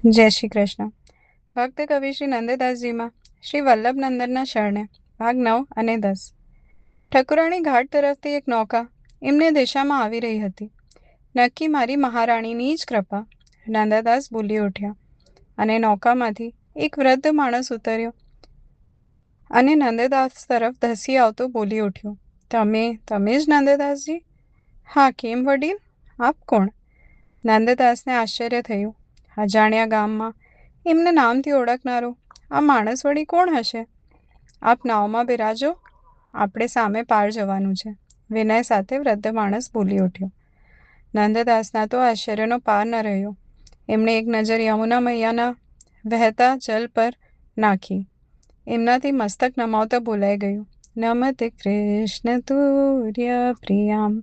જય શ્રી કૃષ્ણ. ભક્ત કવિ શ્રી નંદદાસજીમાં શ્રી વલ્લભનંદનના શરણે ભાગ 9 અને 10. ઠકુરાણી ઘાટ તરફથી એક નૌકા એમને દિશામાં આવી રહી હતી. નક્કી મારી મહારાણીની જ કૃપા, નંદદાસ બોલી ઉઠ્યા. અને નૌકામાંથી એક વૃદ્ધ માણસ ઉતર્યો અને નંદદાસ તરફ ધસી આવતો બોલી ઉઠ્યો, તમે જ નંદદાસજી? હા, કેમ વડીલ? આપ કોણ? નંદદાસને આશ્ચર્ય થયું. અજાણ્યા ગામમાં એમને નામથી ઓળખનારો આ માણસ વળી કોણ હશે? આપ નાવમાં બિરાજો, આપણે સામે પાર જવાનું છે, વિનય સાથે વૃદ્ધ માણસ બોલી ઉઠ્યો. નંદદાસના તો આશ્ચર્યનો પાર ન રહ્યો. એમણે એક નજર યમુના મૈયાના વહેતા જલ પર નાખી. એમનાથી મસ્તક નમાવતા બોલાઈ ગયું, નમતે કૃષ્ણ તુર્ય પ્રિયામ.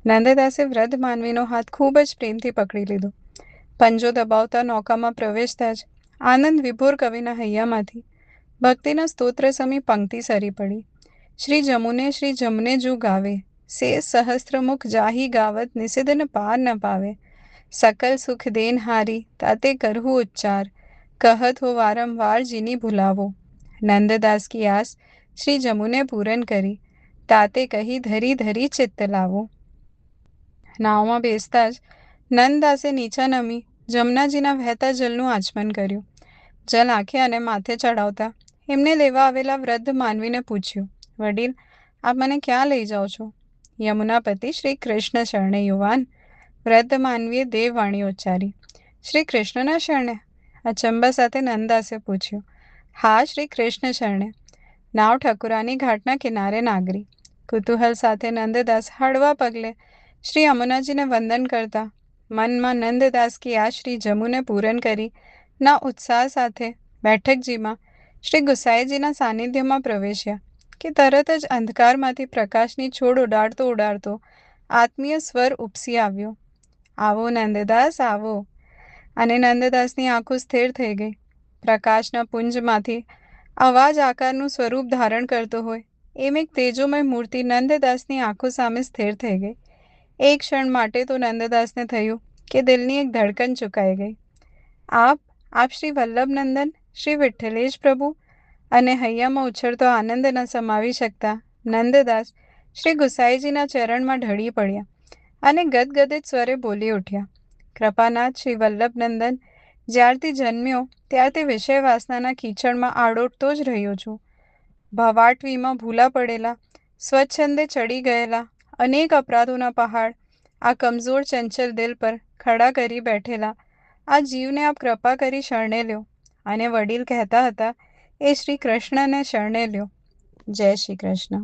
નંદદાસે વૃદ્ધ માનવીનો હાથ ખૂબ જ પ્રેમથી પકડી લીધો. પંજો દબાવતા નૌકામાં પ્રવેશતા જ આનંદ વિભોર કવિના હૈયામાંથી ભક્તિના સ્તોત્ર સમી પંક્તિ સરી પડી. શ્રી જમને જુ ગાવે, સે સહસ્ત્રમુખ જાહી ગાવત નિષિધન પાર ન પાવે. સકલ સુખ દેન હારી તાતે કરહુ ઉચ્ચાર, કહત હો વારંવાર જીની ભૂલાવો. નંદદાસ કી આસ શ્રી જમુને પૂરન કરી, તાતે કહી ધરી ધરી ચિત્ત લાવો. નાવમાં બેસતા જ નંદદાસે નીચા નમી જમનાજીના વહેતા જલનું આચમન કર્યું. જલ આંખે અને માથે ચડાવતા એમને લેવા આવેલા વૃદ્ધ માનવીને પૂછ્યું, વડીલ, આપ મને ક્યાં લઈ જાઓ છો? યમુનાપતિ શ્રી કૃષ્ણ શરણે યુવાન. વૃદ્ધ માનવીએ દેવવાણી ઉચ્ચારી. શ્રી કૃષ્ણના શરણે? અચંબા સાથે નંદદાસે પૂછ્યું. હા, શ્રી કૃષ્ણ શરણે. નાવ ઠકુરાની ઘાટના કિનારે નાગરી. કુતૂહલ સાથે નંદદાસ હળવા પગલે શ્રી યમુનાજીને વંદન કરતા મનમાં નંદદાસ કી આ શ્રી જમુને પૂરન કરી ના ઉત્સાહ સાથે બેઠકજીમાં શ્રી ગુસાઈજીના સાનિધ્યમાં પ્રવેશ્યા કે તરત જ અંધકારમાંથી પ્રકાશની છોડ ઉડાડતો આત્મીય સ્વર ઉપસી આવ્યો, આવો નંદદાસ, આવો. અને નંદદાસની આંખો સ્થિર થઈ ગઈ. પ્રકાશના પુંજમાંથી અવાજ આકારનું સ્વરૂપ ધારણ કરતો હોય એમ એક તેજોમય મૂર્તિ નંદદાસની આંખો સામે સ્થિર થઈ ગઈ. એક ક્ષણ માટે તો નંદદાસને થયું કે દિલની એક ધડકન ચુકાઈ ગઈ. આપ શ્રી વલ્લભનંદન, શ્રી વિઠ્ઠલેશ પ્રભુ. અને હૈયામાં ઉછળતો આનંદ ન સમાવી શકતા નંદદાસ શ્રી ગુસાઈજીના ચરણમાં ઢળી પડ્યા અને ગદગદિત સ્વરે બોલી ઉઠ્યા, કૃપાનાથ શ્રી વલ્લભનંદન, જ્યારથી જન્મ્યો ત્યારથી વિષય વાસનાના કીચડમાં આડોટતો જ રહ્યો છું. ભવાટવીમાં ભૂલા પડેલા, સ્વચ્છંદે ચડી ગયેલા અનેક અપરાધોના પહાડ આ કમજોર ચંચલ દિલ પર ખડા કરી બેઠેલા આ જીવને આપ કૃપા કરી શરણે લ્યો. અને વડીલ કહેતા હતા એ શ્રી કૃષ્ણને શરણે લ્યો. જય શ્રી કૃષ્ણ.